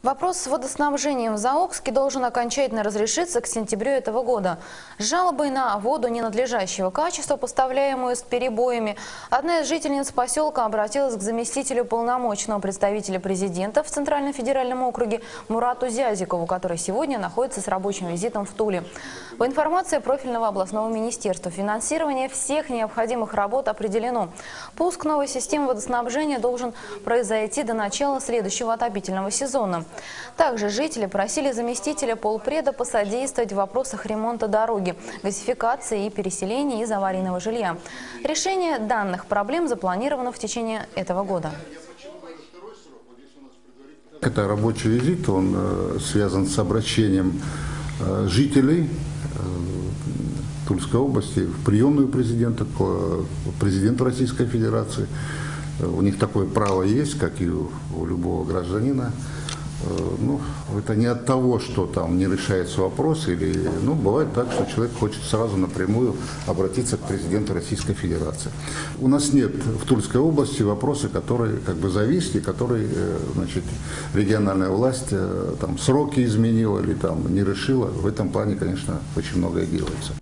Вопрос с водоснабжением в Заокске должен окончательно разрешиться к сентябрю этого года. С жалобой на воду ненадлежащего качества, поставляемую с перебоями, одна из жительниц поселка обратилась к заместителю полномочного представителя президента в Центральном федеральном округе Мурату Зязикову, который сегодня находится с рабочим визитом в Туле. По информации профильного областного министерства, финансирование всех необходимых работ определено. Пуск новой системы водоснабжения должен произойти до начала следующего отопительного сезона. Также жители просили заместителя полпреда посодействовать в вопросах ремонта дороги, газификации и переселения из аварийного жилья. Решение данных проблем запланировано в течение этого года. Это рабочий визит, он связан с обращением жителей Тульской области в приемную президента, к президенту Российской Федерации. У них такое право есть, как и у любого гражданина. Ну, это не от того, что там не решается вопрос, или, ну, бывает так, что человек хочет сразу напрямую обратиться к президенту Российской Федерации. У нас нет в Тульской области вопроса, которые как бы зависли, которые, значит, региональная власть там сроки изменила или там не решила. В этом плане, конечно, очень многое делается.